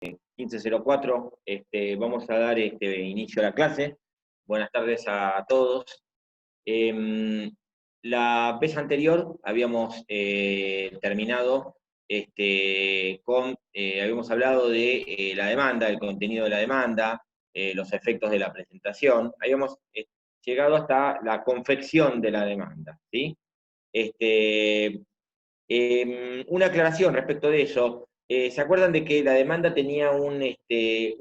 15:04, vamos a dar inicio a la clase. Buenas tardes a todos. La vez anterior habíamos terminado habíamos hablado de la demanda, el contenido de la demanda, los efectos de la presentación. Habíamos llegado hasta la confección de la demanda, ¿sí? Una aclaración respecto de eso. ¿Se acuerdan de que la demanda tenía un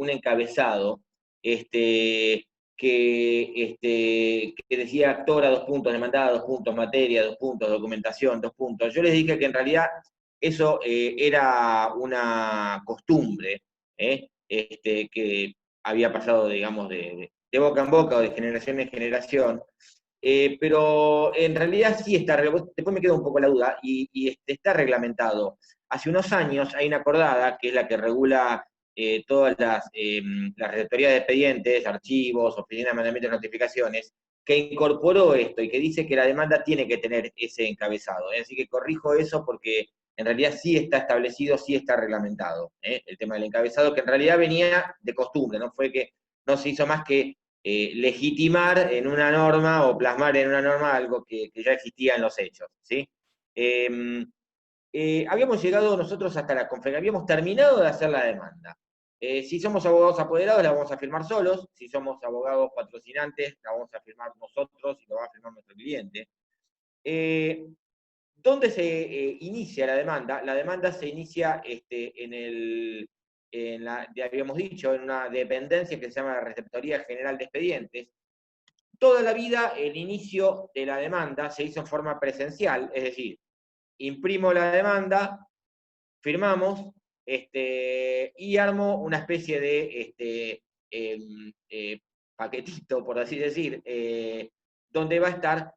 encabezado que decía actora, dos puntos, demandada, dos puntos, materia, dos puntos, documentación, dos puntos? Yo les dije que en realidad eso era una costumbre que había pasado, digamos, de boca en boca o de generación en generación. Pero en realidad sí está, después me queda un poco la duda, y está reglamentado. Hace unos años hay una acordada, que es la que regula todas las receptorías de expedientes, archivos, oficinas de mandamiento de notificaciones, que incorporó esto y que dice que la demanda tiene que tener ese encabezado. Así que corrijo eso porque en realidad sí está establecido, sí está reglamentado, el tema del encabezado, que en realidad venía de costumbre, no fue que no se hizo más que legitimar en una norma o plasmar en una norma algo que ya existía en los hechos, ¿sí? Habíamos llegado nosotros hasta la conferencia, habíamos terminado de hacer la demanda. Si somos abogados apoderados, la vamos a firmar solos. Si somos abogados patrocinantes, la vamos a firmar nosotros y lo va a firmar nuestro cliente. ¿Dónde se inicia la demanda? La demanda se inicia ya habíamos dicho, en una dependencia que se llama la Receptoría General de Expedientes. Toda la vida el inicio de la demanda se hizo en forma presencial, es decir, imprimo la demanda, firmamos, y armo una especie de paquetito, por así decir, donde va a estar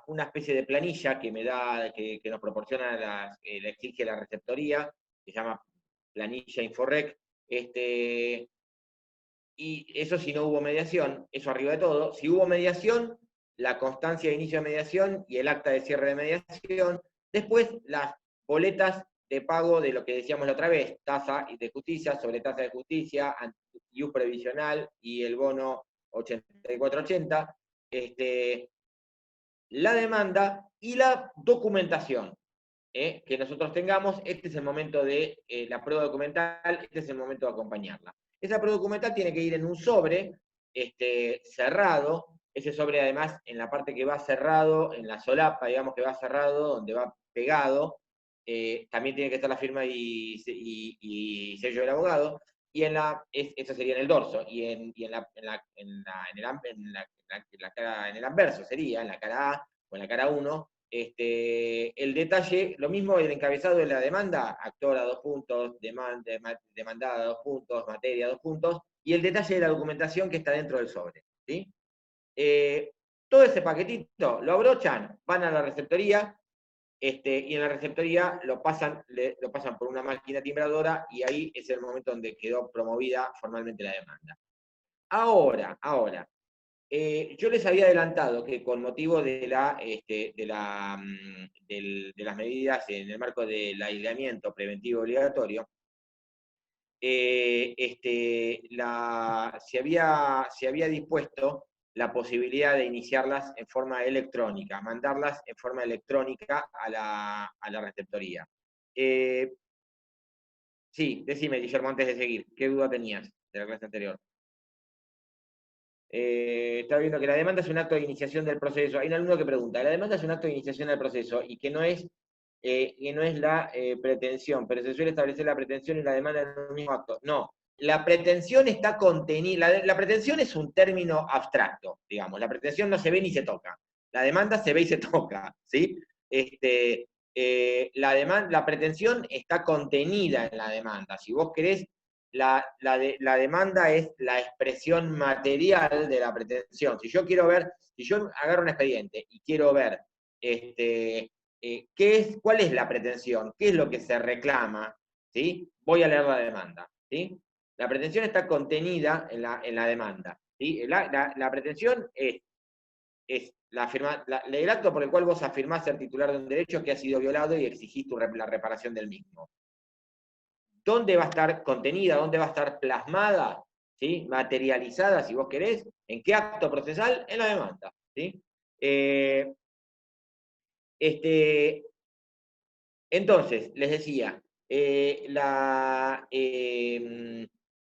una especie de planilla que me da, que nos proporciona la exige la receptoría, que se llama planilla Inforrec, y eso si no hubo mediación, eso arriba de todo. Si hubo mediación, la constancia de inicio de mediación y el acta de cierre de mediación. Después, las boletas de pago de lo que decíamos la otra vez, tasa de justicia sobre tasa de justicia, ius previsional y el bono 8480, la demanda y la documentación que nosotros tengamos. Este es el momento de la prueba documental, este es el momento de acompañarla. Esa prueba documental tiene que ir en un sobre cerrado. Ese sobre, además, en la parte que va cerrado, en la solapa, digamos que va cerrado, donde va pegado, también tiene que estar la firma y sello del abogado. Y eso sería en el dorso, y en el anverso sería, en la cara A o en la cara 1, el detalle, lo mismo el encabezado de la demanda, actora, dos puntos, demandada, dos puntos, materia, dos puntos, y el detalle de la documentación que está dentro del sobre, ¿sí? Todo ese paquetito lo abrochan, van a la receptoría, y en la receptoría lo pasan por una máquina timbradora, y ahí es el momento donde quedó promovida formalmente la demanda. Ahora, yo les había adelantado que con motivo de las medidas en el marco del aislamiento preventivo obligatorio, se había dispuesto la posibilidad de iniciarlas en forma electrónica, mandarlas en forma electrónica a la receptoría. Sí, decime, Guillermo, antes de seguir, ¿qué duda tenías de la clase anterior? Está viendo que la demanda es un acto de iniciación del proceso. Hay un alumno que pregunta, la demanda es un acto de iniciación del proceso y que no es la pretensión, pero se suele establecer la pretensión y la demanda en un mismo acto. No, la pretensión está contenida, la pretensión es un término abstracto, digamos, la pretensión no se ve ni se toca, la demanda se ve y se toca, ¿sí? La pretensión está contenida en la demanda. Si vos querés, la demanda es la expresión material de la pretensión. Si yo agarro un expediente y quiero ver cuál es la pretensión, qué es lo que se reclama, ¿sí? Voy a leer la demanda, ¿sí? La pretensión está contenida en la demanda, ¿sí? La pretensión es el acto por el cual vos afirmás ser titular de un derecho que ha sido violado y exigís la reparación del mismo. ¿dónde va a estar contenida? ¿Dónde va a estar plasmada? ¿Sí? Materializada, si vos querés. ¿En qué acto procesal? En la demanda. ¿Sí? Entonces, les decía,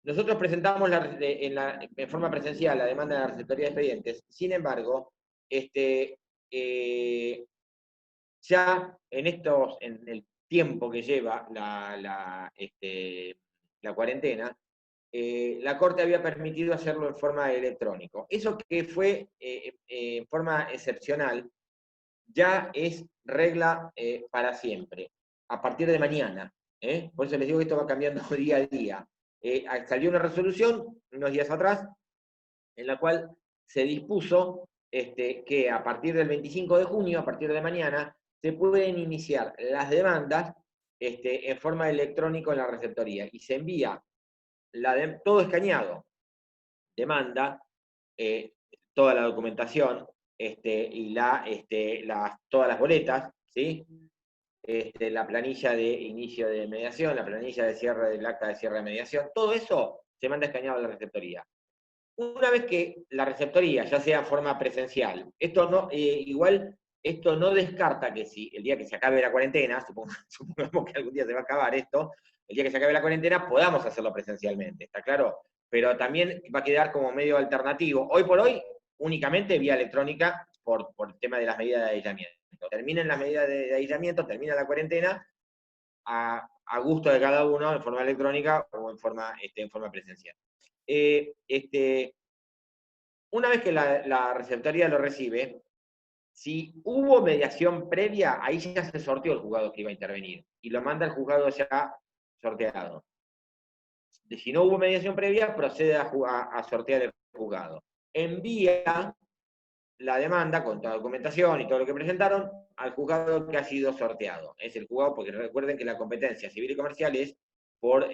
nosotros presentamos en forma presencial la demanda de la receptoría de expedientes. Sin embargo, eh, ya en el tiempo que lleva la cuarentena, la Corte había permitido hacerlo en forma electrónica. Eso que fue en forma excepcional, ya es regla para siempre, a partir de mañana. Por eso les digo que esto va cambiando día a día. Salió una resolución unos días atrás en la cual se dispuso que a partir del 25 de junio, a partir de mañana, se pueden iniciar las demandas en forma electrónica en la receptoría y se envía todo escaneado, demanda, toda la documentación y todas las boletas, ¿sí? La planilla de inicio de mediación, la planilla de cierre del acta de cierre de mediación, todo eso se manda escaneado a la receptoría. Una vez que la receptoría, ya sea en forma presencial, igual esto no descarta que si el día que se acabe la cuarentena, supongamos que algún día se va a acabar esto, el día que se acabe la cuarentena podamos hacerlo presencialmente, ¿está claro? Pero también va a quedar como medio alternativo. Hoy por hoy, únicamente vía electrónica por el tema de las medidas de aislamiento. Terminen las medidas de aislamiento, termina la cuarentena, a gusto de cada uno, en forma electrónica o en forma presencial. Una vez que la receptoría lo recibe, si hubo mediación previa, ahí ya se sorteó el juzgado que iba a intervenir y lo manda el juzgado ya sorteado. Si no hubo mediación previa, procede a sortear el juzgado. Envía la demanda con toda la documentación y todo lo que presentaron al juzgado que ha sido sorteado. Es el juzgado, porque recuerden que la competencia civil y comercial es por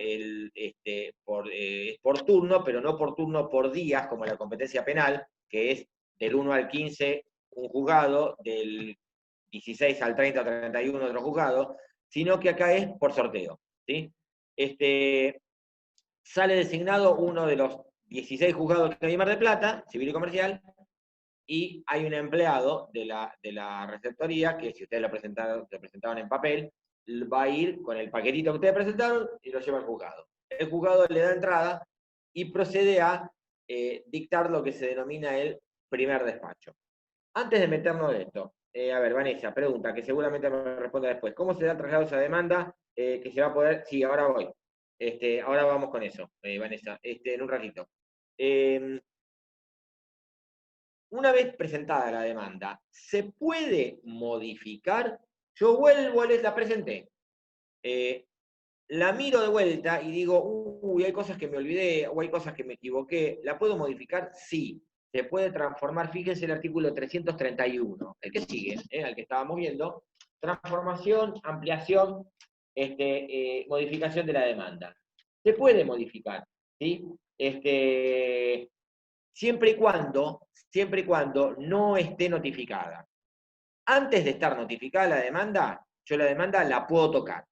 turno, pero no por turno por días, como la competencia penal, que es del 1 al 15 un juzgado, del 16 al 30 o 31 otro juzgado, sino que acá es por sorteo. ¿Sí? Sale designado uno de los 16 juzgados que hay en Mar del Plata, civil y comercial, y hay un empleado de la receptoría que, si ustedes lo presentaban en papel, va a ir con el paquetito que ustedes presentaron y lo lleva al juzgado. El juzgado le da entrada y procede a dictar lo que se denomina el primer despacho. Antes de meternos en esto, a ver, Vanessa, pregunta, que seguramente me responda después. ¿Cómo se da el traslado de esa demanda que se va a poder? Sí, ahora voy. Ahora vamos con eso, Vanessa, en un ratito. Una vez presentada la demanda, ¿se puede modificar? Yo vuelvo a la presenté. La miro de vuelta y digo, uy, hay cosas que me olvidé, o hay cosas que me equivoqué. ¿La puedo modificar? Sí. Se puede transformar, fíjense el artículo 331, el que sigue, al que estábamos viendo. Transformación, ampliación, modificación de la demanda. Se puede modificar, ¿sí? Siempre y cuando no esté notificada. Antes de estar notificada la demanda, yo la demanda la puedo tocar.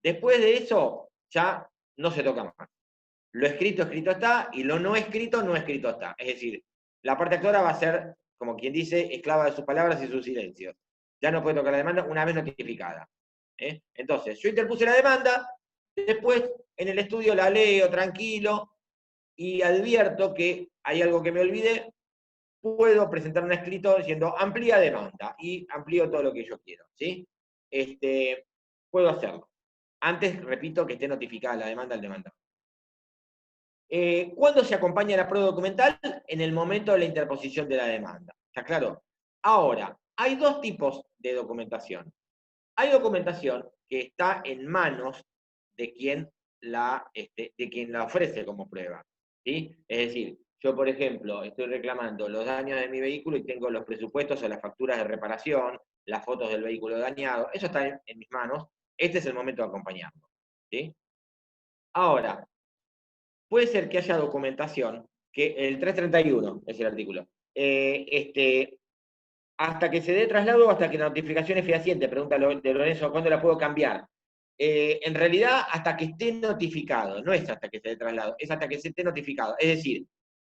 Después de eso, ya no se toca más. Lo escrito está, y lo no escrito está. Es decir, la parte actora va a ser, como quien dice, esclava de sus palabras y sus silencios. Ya no puede tocar la demanda una vez notificada. Entonces, yo interpuse la demanda, después en el estudio la leo tranquilo, y advierto que hay algo que me olvidé, puedo presentar un escrito diciendo amplía demanda y amplío todo lo que yo quiero, ¿sí? Puedo hacerlo. Antes, repito, que esté notificada la demanda al demandado. ¿Cuándo se acompaña la prueba documental? En el momento de la interposición de la demanda. ¿Está claro? Ahora, hay dos tipos de documentación. Hay documentación que está en manos de quien la ofrece como prueba. ¿Sí? Es decir, yo, por ejemplo, estoy reclamando los daños de mi vehículo y tengo los presupuestos o las facturas de reparación, las fotos del vehículo dañado, eso está en mis manos, este es el momento de acompañarlo. ¿Sí? Ahora, puede ser que haya documentación, que el 331 es el artículo, hasta que se dé traslado o hasta que la notificación es fehaciente, pregunta de Lorenzo, ¿cuándo la puedo cambiar? En realidad, hasta que esté notificado, no es hasta que se dé traslado, es hasta que se esté notificado. Es decir,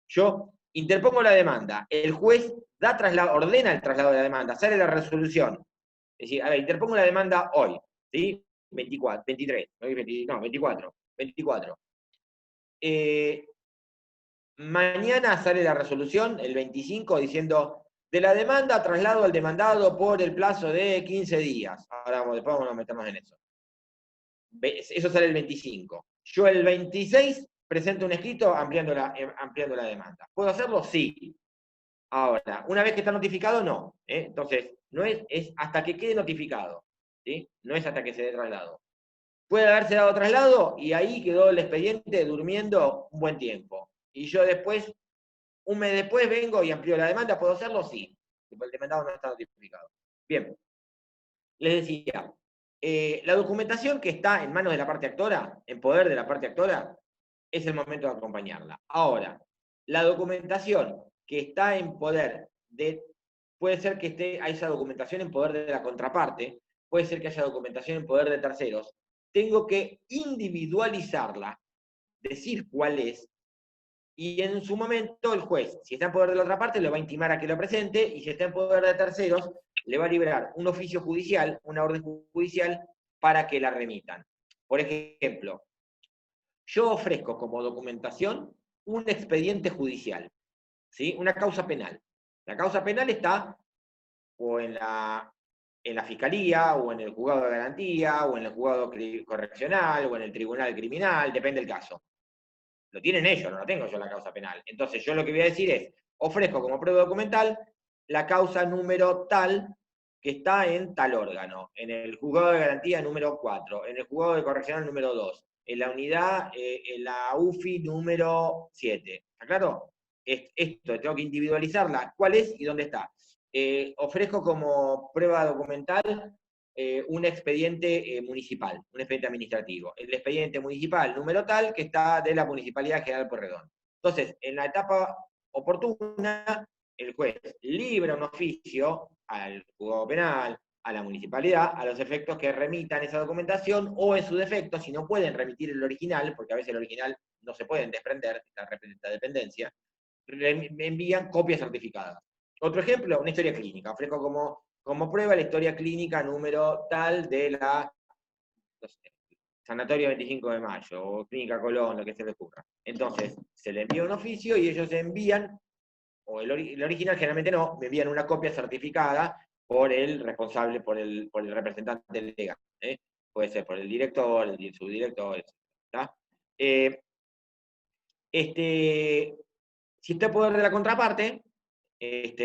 yo interpongo la demanda, el juez da traslado, ordena el traslado de la demanda, sale la resolución. Es decir, a ver, interpongo la demanda hoy, ¿sí? 24, 23, no, 24, 24. Mañana sale la resolución, el 25, diciendo, de la demanda traslado al demandado por el plazo de 15 días. Ahora después vamos a meternos en eso. Eso sale el 25. Yo el 26 presento un escrito ampliando la demanda. ¿Puedo hacerlo? Sí. Ahora, una vez que está notificado, no. Entonces, no es hasta que quede notificado. ¿Sí? No es hasta que se dé traslado. Puede haberse dado traslado y ahí quedó el expediente durmiendo un buen tiempo. Y yo después, un mes después, vengo y amplío la demanda. ¿Puedo hacerlo? Sí. El demandado no está notificado. Bien. Les decía, la documentación que está en manos de la parte actora, en poder de la parte actora, es el momento de acompañarla. Ahora, la documentación que está en poder de, puede ser que esté a esa documentación en poder de la contraparte, puede ser que haya documentación en poder de terceros, tengo que individualizarla, decir cuál es, y en su momento el juez, si está en poder de la otra parte, lo va a intimar a que lo presente, y si está en poder de terceros, le va a liberar un oficio judicial, una orden judicial, para que la remitan. Por ejemplo, yo ofrezco como documentación un expediente judicial, ¿sí? Una causa penal. La causa penal está o en la fiscalía, o en el juzgado de garantía, o en el juzgado correccional, o en el tribunal criminal, depende del caso. Lo tienen ellos, no lo tengo yo la causa penal. Entonces yo lo que voy a decir es, ofrezco como prueba documental la causa número tal que está en tal órgano, en el juzgado de garantía número 4, en el juzgado de correccional número 2, en la unidad, en la UFI número 7. ¿Está claro? Esto, tengo que individualizarla, cuál es y dónde está. Ofrezco como prueba documental un expediente municipal, un expediente administrativo. El expediente municipal número tal que está de la Municipalidad General Pueyrredón. Entonces, en la etapa oportuna, el juez libra un oficio al juzgado penal, a la municipalidad, a los efectos que remitan esa documentación, o en su defecto, si no pueden remitir el original, porque a veces el original no se pueden desprender, esta dependencia, envían copias certificadas. Otro ejemplo, una historia clínica. Ofrezco como prueba la historia clínica número tal de la, no sé, Sanatorio 25 de Mayo, o Clínica Colón, lo que se les ocurra. Entonces, se le envía un oficio y ellos envían, o el original generalmente no, me envían una copia certificada por el responsable, por el representante legal. Puede ser por el director, el subdirector, etc. Si está en poder de la contraparte,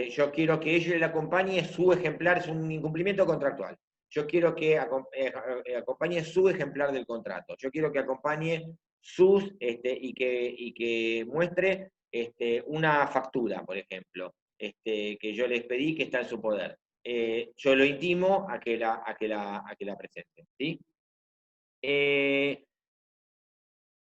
yo quiero que ellos le acompañe su ejemplar, es un incumplimiento contractual. Yo quiero que acompañe su ejemplar del contrato. Yo quiero que acompañe y que muestre una factura, por ejemplo, que yo les pedí que está en su poder. Yo lo intimo a que la presenten. ¿Sí?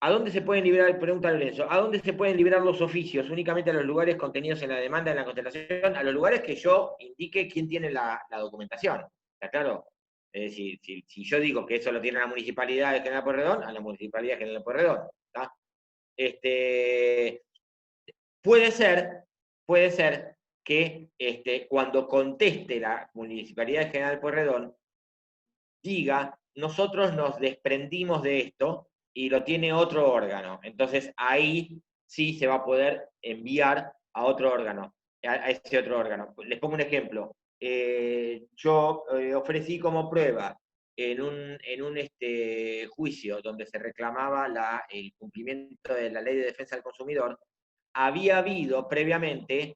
¿A dónde se pueden liberar, pregunta Lorenzo, a dónde se pueden liberar los oficios? ¿Únicamente a los lugares contenidos en la demanda, en la constatación? A los lugares que yo indique quién tiene la documentación. ¿Está claro? Es decir, si yo digo que eso lo tiene la Municipalidad de General Pueyrredón, a la Municipalidad de General Pueyrredón. ¿Está? Puede ser que cuando conteste la Municipalidad de General Pueyrredón, diga, nosotros nos desprendimos de esto y lo tiene otro órgano. Entonces ahí sí se va a poder enviar a otro órgano, a ese otro órgano. Les pongo un ejemplo. Yo ofrecí como prueba en un juicio donde se reclamaba el cumplimiento de la Ley de Defensa del Consumidor, había habido previamente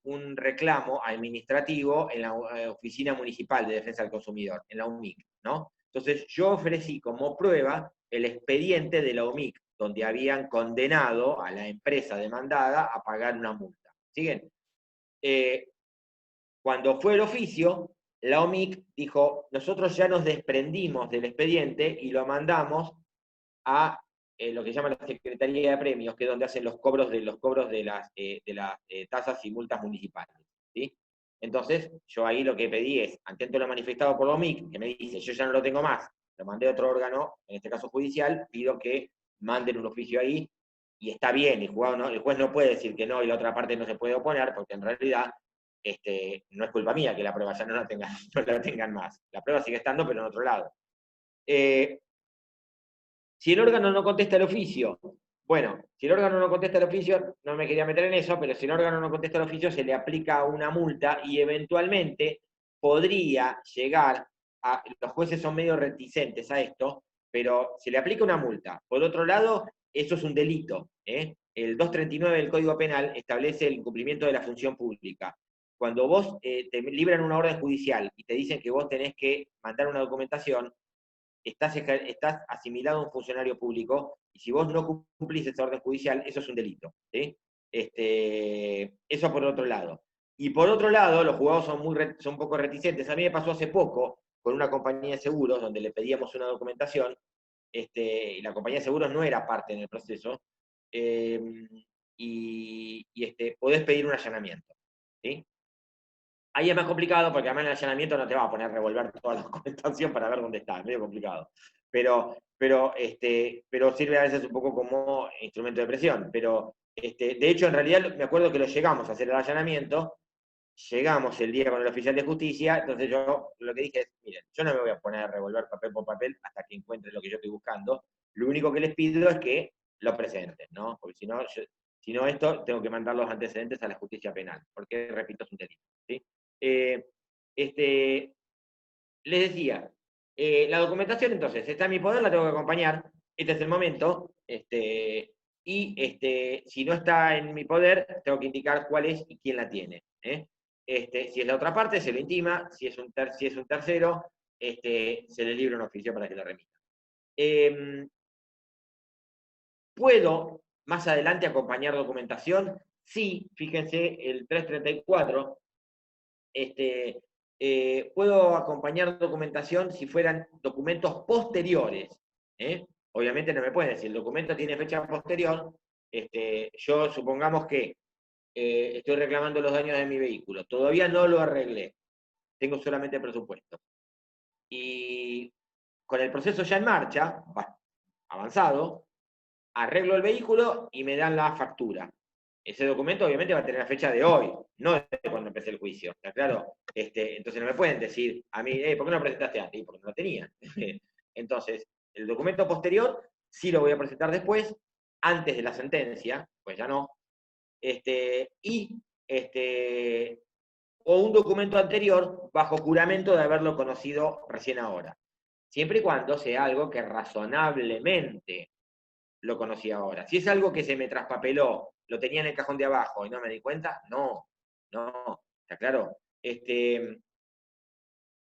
un reclamo administrativo en la Oficina Municipal de Defensa del Consumidor, en la UMIC, ¿no? Entonces yo ofrecí como prueba el expediente de la UMIC, donde habían condenado a la empresa demandada a pagar una multa. ¿Siguen? Cuando fue el oficio, la OMIC dijo, nosotros ya nos desprendimos del expediente y lo mandamos a lo que llama la Secretaría de Premios, que es donde hacen los cobros de las tasas y multas municipales. ¿Sí? Entonces, yo ahí lo que pedí es, atento a lo manifestado por la OMIC, que me dice, yo ya no lo tengo más, lo mandé a otro órgano, en este caso judicial, pido que manden un oficio ahí, y está bien, el juez no puede decir que no y la otra parte no se puede oponer, porque en realidad no es culpa mía que la prueba ya no la tengan, no la tengan más. La prueba sigue estando, pero en otro lado. Si el órgano no contesta el oficio, bueno, si el órgano no contesta el oficio, no me quería meter en eso, pero si el órgano no contesta el oficio, se le aplica una multa y eventualmente podría llegar a, los jueces son medio reticentes a esto, pero se le aplica una multa. Por otro lado, eso es un delito. El 239 del Código Penal establece el incumplimiento de la función pública. Cuando vos te libran una orden judicial y te dicen que vos tenés que mandar una documentación, estás asimilado a un funcionario público, y si vos no cumplís esa orden judicial, eso es un delito. ¿Sí? Eso por otro lado. Y por otro lado, los juzgados son un poco reticentes. A mí me pasó hace poco con una compañía de seguros, donde le pedíamos una documentación, y la compañía de seguros no era parte en el proceso, podés pedir un allanamiento. ¿Sí? Ahí es más complicado porque además en el allanamiento no te va a poner a revolver toda la documentación para ver dónde está, es medio complicado. Pero sirve a veces un poco como instrumento de presión. Pero de hecho, en realidad me acuerdo que lo llegamos a hacer el allanamiento, llegamos el día con el oficial de justicia, entonces yo lo que dije es, miren, yo no me voy a poner a revolver papel por papel hasta que encuentre lo que yo estoy buscando. Lo único que les pido es que lo presenten, ¿no? Porque si no esto, tengo que mandar los antecedentes a la justicia penal, porque, repito, es un delito. ¿Sí? Eh, este, les decía, la documentación entonces está en mi poder, la tengo que acompañar, este es el momento, si no está en mi poder, tengo que indicar cuál es y quién la tiene. Si es la otra parte, se lo intima, si es un tercero, se le libra un oficio para que la remita. ¿Puedo más adelante acompañar documentación? Sí, fíjense, el 334, puedo acompañar documentación si fueran documentos posteriores. Obviamente no me pueden decir, el documento tiene fecha posterior, yo supongamos que estoy reclamando los daños de mi vehículo, todavía no lo arreglé, tengo solamente presupuesto. Y con el proceso ya en marcha, avanzado, arreglo el vehículo y me dan la factura. Ese documento obviamente va a tener la fecha de hoy, no de cuando empecé el juicio, ¿está claro? Entonces no me pueden decir a mí, ¿por qué no lo presentaste antes? Porque no lo tenía. Entonces, el documento posterior sí lo voy a presentar después, antes de la sentencia, pues ya no. O un documento anterior bajo juramento de haberlo conocido recién ahora. Siempre y cuando sea algo que razonablemente lo conocí ahora. Si es algo que se me traspapeló, lo tenía en el cajón de abajo y no me di cuenta, no, ¿está claro?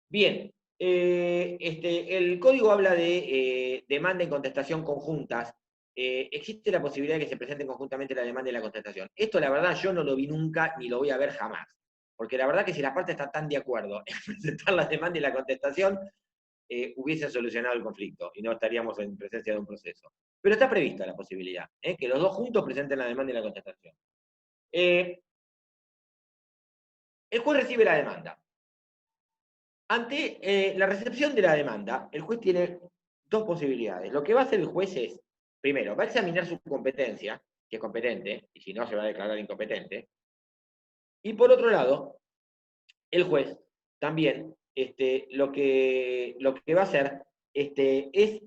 Bien, el código habla de demanda y contestación conjuntas. Existe la posibilidad de que se presenten conjuntamente la demanda y la contestación. Esto, la verdad, yo no lo vi nunca ni lo voy a ver jamás. Porque la verdad que si las partes están tan de acuerdo en presentar la demanda y la contestación, hubiesen solucionado el conflicto y no estaríamos en presencia de un proceso. Pero está prevista la posibilidad, que los dos juntos presenten la demanda y la contestación. El juez recibe la demanda. Ante la recepción de la demanda, el juez tiene dos posibilidades. Lo que va a hacer el juez es, primero, va a examinar su competencia, que es competente, y si no, se va a declarar incompetente. Y por otro lado, el juez también lo que va a hacer es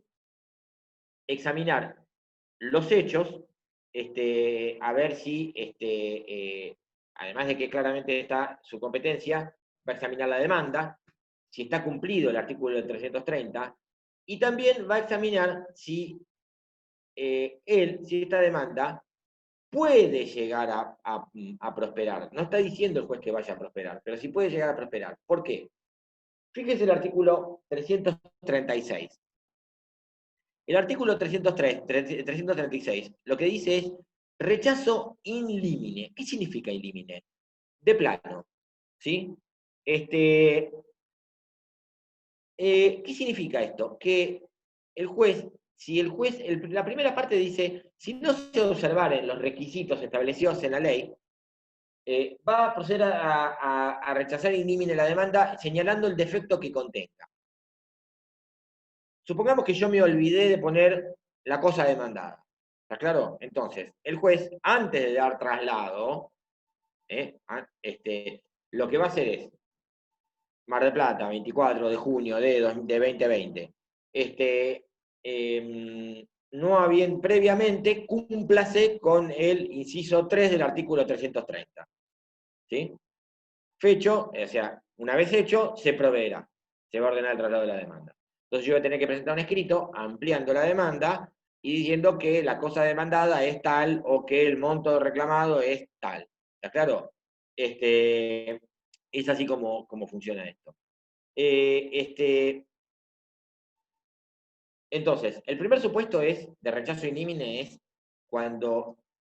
examinar los hechos, a ver si, además de que claramente está su competencia, va a examinar la demanda, si está cumplido el artículo del 330, y también va a examinar si si esta demanda puede llegar a prosperar. No está diciendo el juez que vaya a prosperar, pero sí puede llegar a prosperar. ¿Por qué? Fíjese el artículo 336. El artículo 336 lo que dice es rechazo in limine. ¿Qué significa in limine? De plano. ¿Sí? ¿Qué significa esto? Que el juez, la primera parte dice, si no se observaren los requisitos establecidos en la ley, va a proceder a rechazar in limine la demanda señalando el defecto que contenga. Supongamos que yo me olvidé de poner la cosa demandada. ¿Está claro? Entonces, el juez, antes de dar traslado, lo que va a hacer es, Mar del Plata, 24 de junio de 2020, no habían previamente, cúmplase con el inciso 3 del artículo 330. ¿Sí? Fecho, o sea, una vez hecho, se proveerá. Se va a ordenar el traslado de la demanda. Entonces yo voy a tener que presentar un escrito ampliando la demanda y diciendo que la cosa demandada es tal o que el monto reclamado es tal. ¿Está claro? Es así como funciona esto. Entonces, el primer supuesto de rechazo in limine es cuando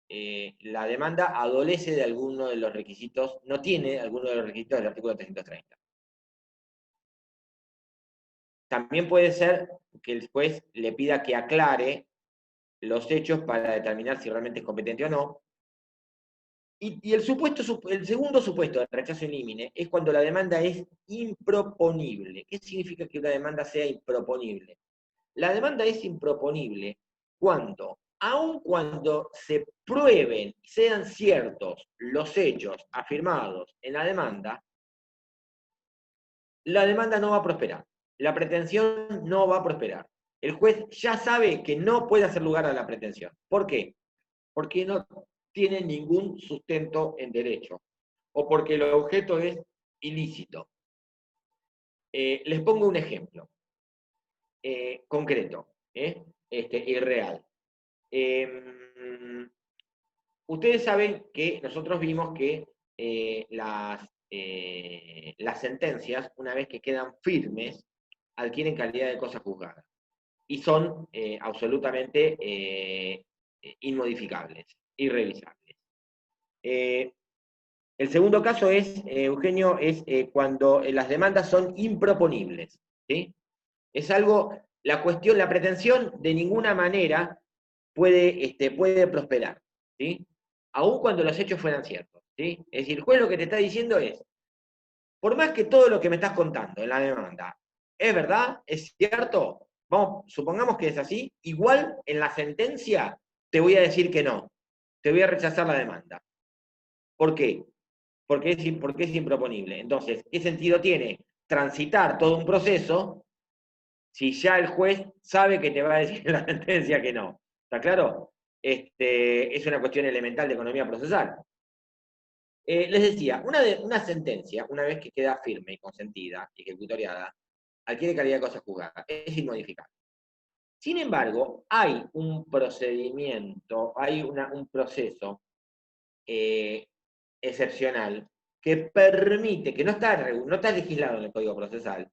la demanda adolece de alguno de los requisitos, no tiene alguno de los requisitos del artículo 330. También puede ser que el juez le pida que aclare los hechos para determinar si realmente es competente o no. Y el segundo supuesto de rechazo in limine es cuando la demanda es improponible. ¿Qué significa que una demanda sea improponible? La demanda es improponible aun cuando se prueben y sean ciertos los hechos afirmados en la demanda no va a prosperar. La pretensión no va a prosperar. El juez ya sabe que no puede hacer lugar a la pretensión. ¿Por qué? Porque no tiene ningún sustento en derecho o porque el objeto es ilícito. Les pongo un ejemplo concreto y real. Ustedes saben que nosotros vimos que las sentencias, una vez que quedan firmes, adquieren calidad de cosa juzgada y son absolutamente inmodificables, irrevisables. El segundo caso Eugenio, es cuando las demandas son improponibles. ¿Sí? Es algo, la pretensión de ninguna manera puede prosperar. ¿Sí? Aun cuando los hechos fueran ciertos. ¿Sí? Es decir, el juez lo que te está diciendo es, por más que todo lo que me estás contando en la demanda es verdad, es cierto, supongamos que es así, igual en la sentencia te voy a decir que no, te voy a rechazar la demanda. ¿Por qué? Porque es improponible. Entonces, ¿qué sentido tiene transitar todo un proceso si ya el juez sabe que te va a decir en la sentencia que no? ¿Está claro? Es una cuestión elemental de economía procesal. Les decía, una sentencia, una vez que queda firme y consentida y ejecutoriada, adquiere calidad de cosa juzgada, es inmodificable. Sin embargo, hay un procedimiento, hay un proceso excepcional que permite, que no está legislado en el Código Procesal,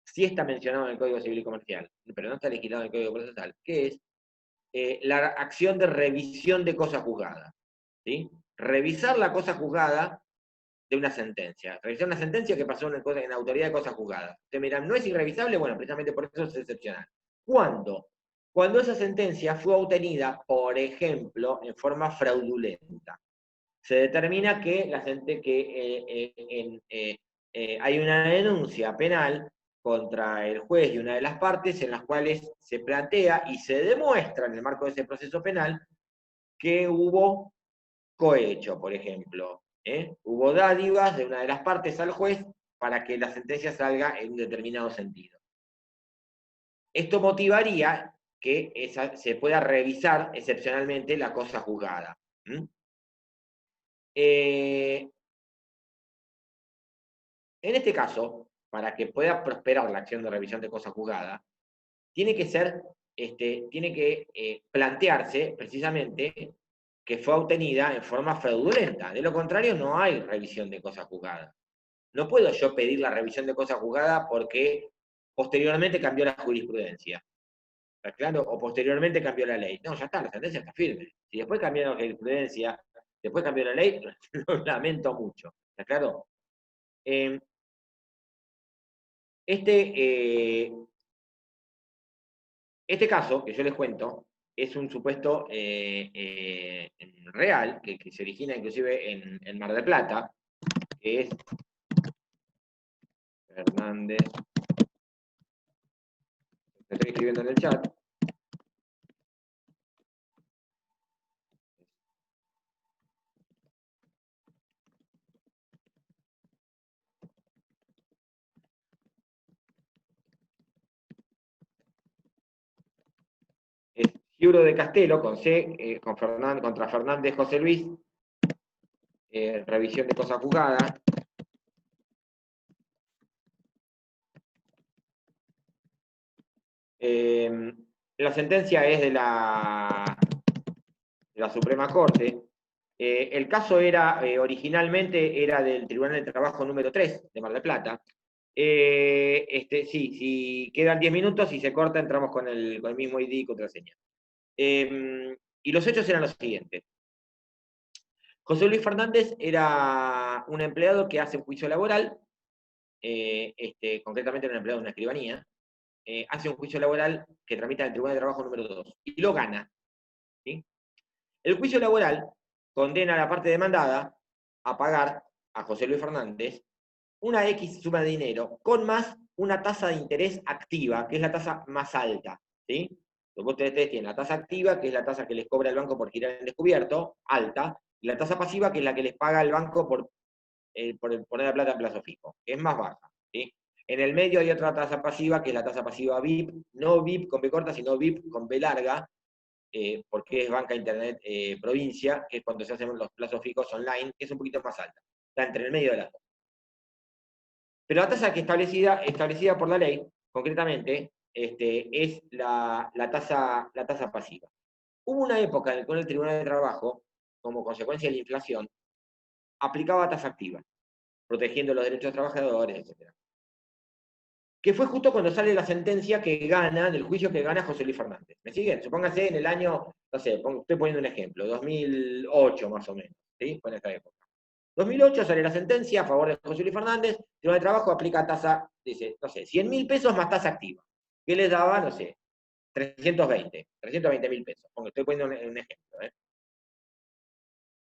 sí está mencionado en el Código Civil y Comercial, pero no está legislado en el Código Procesal, que es la acción de revisión de cosa juzgada. ¿Sí? Revisar la cosa juzgada de una sentencia. Revisar una sentencia que pasó en autoridad de cosa juzgada. Ustedes miran, ¿no es irrevisable? Bueno, precisamente por eso es excepcional. ¿Cuándo? Cuando esa sentencia fue obtenida, por ejemplo, en forma fraudulenta. Se determina que, hay una denuncia penal contra el juez y una de las partes en las cuales se plantea y se demuestra en el marco de ese proceso penal que hubo cohecho, por ejemplo. Hubo dádivas de una de las partes al juez para que la sentencia salga en un determinado sentido. Esto motivaría que se pueda revisar excepcionalmente la cosa juzgada. En este caso, para que pueda prosperar la acción de revisión de cosa juzgada, tiene que plantearse precisamente que fue obtenida en forma fraudulenta. De lo contrario, no hay revisión de cosa juzgada. No puedo yo pedir la revisión de cosa juzgada porque posteriormente cambió la jurisprudencia. ¿Está claro? O posteriormente cambió la ley. No, ya está, la sentencia está firme. Si después cambió la jurisprudencia, después cambió la ley, lo lamento mucho. ¿Está claro? Eh, este, este caso que yo les cuento es un supuesto real, que se origina inclusive en Mar del Plata, que es Fernández Lo estoy escribiendo en el chat. Es Giuro de Castelo, con C, contra Fernández José Luis, revisión de cosa juzgada. La sentencia es de la Suprema Corte. El caso era, originalmente era del Tribunal de Trabajo número 3 de Mar del Plata. Sí, si quedan 10 minutos y se corta, entramos con el mismo ID y contraseña. Y los hechos eran los siguientes. José Luis Fernández era un empleado que hace un juicio laboral, concretamente era un empleado de una escribanía, hace un juicio laboral que tramita en el Tribunal de Trabajo número 2 y lo gana. ¿Sí? El juicio laboral condena a la parte demandada a pagar a José Luis Fernández una X suma de dinero con más una tasa de interés activa, que es la tasa más alta. ¿Sí? Ustedes tienen la tasa activa, que es la tasa que les cobra el banco por girar en descubierto, alta, y la tasa pasiva, que es la que les paga el banco por poner la plata en plazo fijo, que es más baja. ¿Sí? En el medio hay otra tasa pasiva, que es la tasa pasiva VIP, no VIP con B corta, sino VIP con B larga, porque es banca internet provincia, que es cuando se hacen los plazos fijos online, que es un poquito más alta. Está entre el medio de las dos. Pero la tasa que establecida por la ley, concretamente, es la tasa pasiva. Hubo una época en la cual el Tribunal de Trabajo, como consecuencia de la inflación, aplicaba tasa activa, protegiendo los derechos de los trabajadores, etc. Que fue justo cuando sale la sentencia que gana, del juicio que gana José Luis Fernández. ¿Me siguen? Supóngase en el año, no sé, estoy poniendo un ejemplo, 2008 más o menos, ¿sí? Fue en esta época. 2008 sale la sentencia a favor de José Luis Fernández, Tribunal de Trabajo aplica tasa, dice, no sé, 100.000 pesos más tasa activa, que les daba, no sé, 320.000 pesos. Estoy poniendo un ejemplo.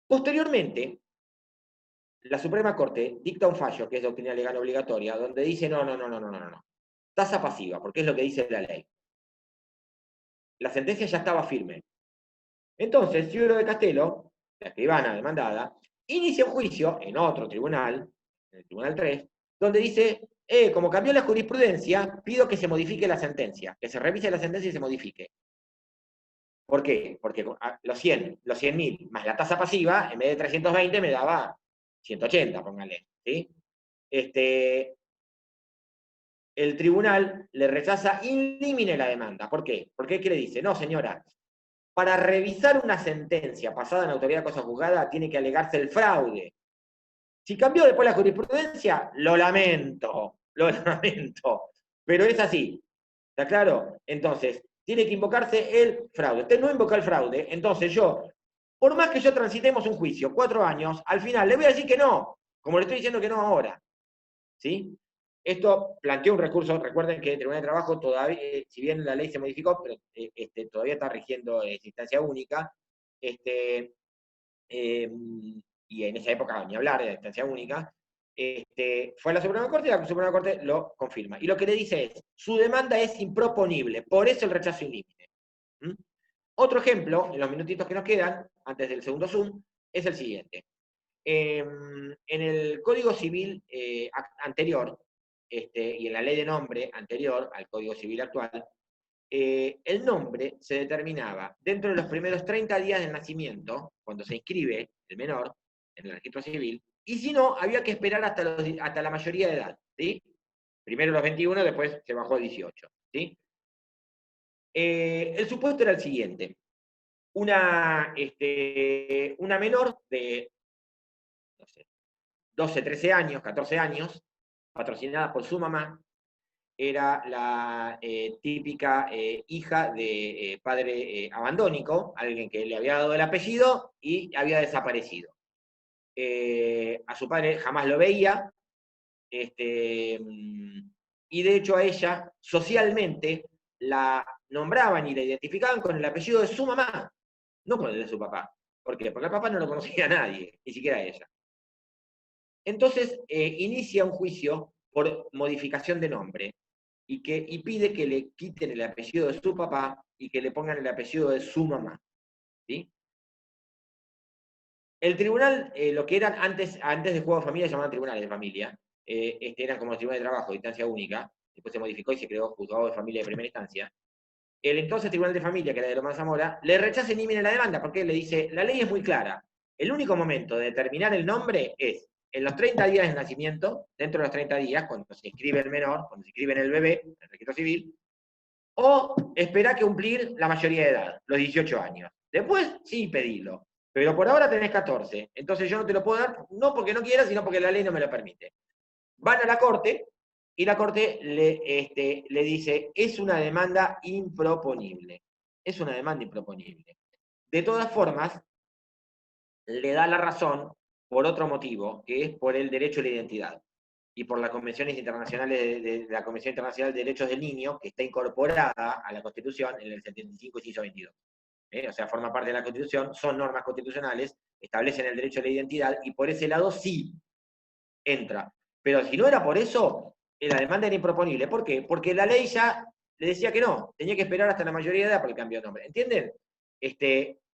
Posteriormente, la Suprema Corte dicta un fallo, que es doctrina legal obligatoria, donde dice, no. Tasa pasiva, porque es lo que dice la ley. La sentencia ya estaba firme. Entonces, Giuro de Castelo, la escribana demandada, inicia un juicio en otro tribunal, en el Tribunal 3, donde dice, como cambió la jurisprudencia, pido que se modifique la sentencia, que se revise la sentencia y se modifique. ¿Por qué? Porque los 100.000 más la tasa pasiva, en vez de 320 me daba 180, póngale. ¿Sí? El tribunal le rechaza in limine la demanda. ¿Por qué? Porque ¿qué le dice? No, señora, para revisar una sentencia pasada en autoridad de cosa juzgada tiene que alegarse el fraude. Si cambió después la jurisprudencia, lo lamento, pero es así. ¿Está claro? Entonces, tiene que invocarse el fraude. Usted no invoca el fraude, entonces yo, por más que yo transitemos un juicio, 4 años, al final le voy a decir que no, como le estoy diciendo que no ahora. ¿Sí? Esto planteó un recurso, recuerden que el Tribunal de Trabajo todavía, si bien la ley se modificó, pero todavía está rigiendo instancia única, y en esa época ni hablar de la instancia única, fue a la Suprema Corte y la Suprema Corte lo confirma. Y lo que le dice es, su demanda es improponible, por eso el rechazo ilímite. Otro ejemplo, en los minutitos que nos quedan, antes del segundo Zoom, es el siguiente. En el Código Civil anterior, y en la ley de nombre anterior al Código Civil actual, el nombre se determinaba dentro de los primeros 30 días del nacimiento, cuando se inscribe el menor en el registro civil, y si no, había que esperar hasta la mayoría de edad. ¿Sí? Primero los 21, después se bajó a 18. ¿Sí? El supuesto era el siguiente. Una menor de, no sé, 12, 13 años, 14 años, patrocinada por su mamá, era la típica hija de padre abandónico, alguien que le había dado el apellido y había desaparecido. A su padre jamás lo veía, y de hecho a ella socialmente la nombraban y la identificaban con el apellido de su mamá, no con el de su papá. ¿Por qué? Porque el papá no lo conocía a nadie, ni siquiera a ella. Entonces inicia un juicio por modificación de nombre. y pide que le quiten el apellido de su papá y que le pongan el apellido de su mamá. ¿Sí? El tribunal, lo que eran antes de juego de familia, se llamaban tribunales de familia, eran como tribunales de trabajo, de instancia única, después se modificó y se creó juzgado de familia de primera instancia. El entonces tribunal de familia, que era de Loma Zamora, le rechaza en límite la demanda, porque le dice, la ley es muy clara, el único momento de determinar el nombre es en los 30 días de nacimiento, dentro de los 30 días, cuando se inscribe el menor, cuando se inscribe en el bebé, en el registro civil, o esperá que cumplir la mayoría de edad, los 18 años. Después, sí, pedilo. Pero por ahora tenés 14. Entonces yo no te lo puedo dar, no porque no quiera, sino porque la ley no me lo permite. Van a la corte y la corte le dice, es una demanda improponible. Es una demanda improponible. De todas formas, le da la razón por otro motivo, que es por el derecho a la identidad y por las convenciones internacionales de la Convención Internacional de Derechos del Niño, que está incorporada a la Constitución en el 75 y se hizo 22. O sea, forma parte de la Constitución, son normas constitucionales, establecen el derecho a la identidad, y por ese lado sí entra. Pero si no era por eso, la demanda era improponible. ¿Por qué? Porque la ley ya le decía que no, tenía que esperar hasta la mayoría de edad para el cambio de nombre. ¿Entienden?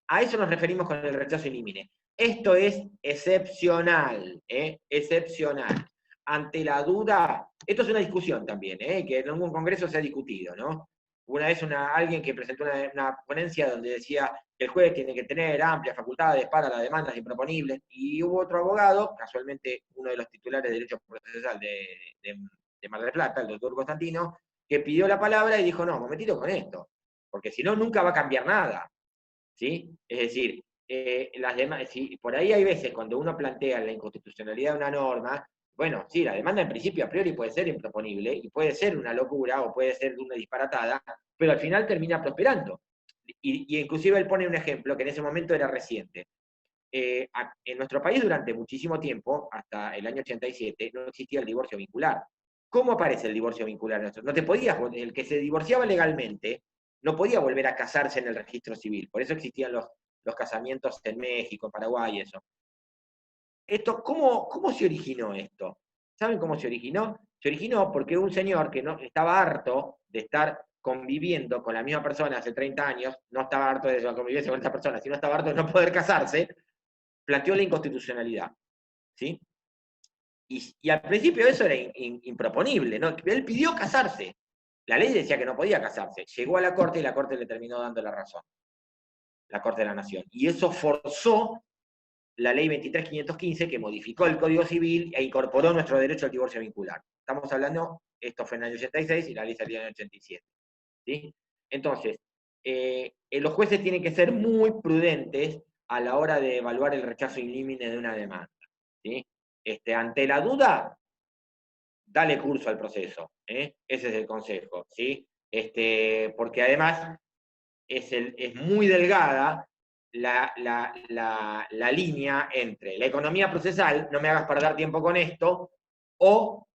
A eso nos referimos con el rechazo in limine. Esto es excepcional, excepcional. Ante la duda, esto es una discusión también, que en algún congreso se ha discutido, ¿no? Una vez alguien que presentó una ponencia donde decía que el juez tiene que tener amplias facultades para las demandas improponibles, y hubo otro abogado, casualmente uno de los titulares de Derecho Procesal de Mar del Plata, el doctor Constantino, que pidió la palabra y dijo, no, momentito con esto, porque si no, nunca va a cambiar nada. ¿Sí? Es decir, por ahí hay veces cuando uno plantea la inconstitucionalidad de una norma, bueno, sí, la demanda en principio a priori puede ser improponible y puede ser una locura o puede ser una disparatada, pero al final termina prosperando. Y inclusive él pone un ejemplo que en ese momento era reciente. En nuestro país durante muchísimo tiempo, hasta el año 87, no existía el divorcio vincular. ¿Cómo aparece el divorcio vincular? No te podías, el que se divorciaba legalmente no podía volver a casarse en el registro civil. Por eso existían los casamientos en México, Paraguay y eso. ¿Cómo se originó esto? ¿Saben cómo se originó? Se originó porque un señor que no estaba harto de estar conviviendo con la misma persona hace 30 años, no estaba harto de convivir con esta persona, sino estaba harto de no poder casarse, planteó la inconstitucionalidad. ¿Sí? Y al principio eso era improponible, ¿no? Él pidió casarse. La ley decía que no podía casarse. Llegó a la Corte y la Corte le terminó dando la razón. La Corte de la Nación. Y eso forzó la ley 23.515, que modificó el Código Civil e incorporó nuestro derecho al divorcio vincular. Estamos hablando, esto fue en el año 86 y la ley salió en el 87. ¿Sí? Entonces, los jueces tienen que ser muy prudentes a la hora de evaluar el rechazo in limine de una demanda. ¿Sí? Ante la duda, dale curso al proceso. Ese es el consejo. ¿Sí? Porque además es muy delgada la línea entre la economía procesal, no me hagas perder tiempo con esto, o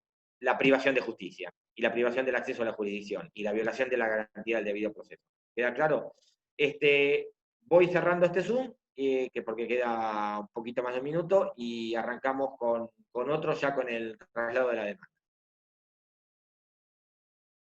la privación de justicia, y la privación del acceso a la jurisdicción, y la violación de la garantía del debido proceso. ¿Queda claro? Voy cerrando este Zoom, que porque queda un poquito más de un minuto, y arrancamos con otro ya con el traslado de la demanda.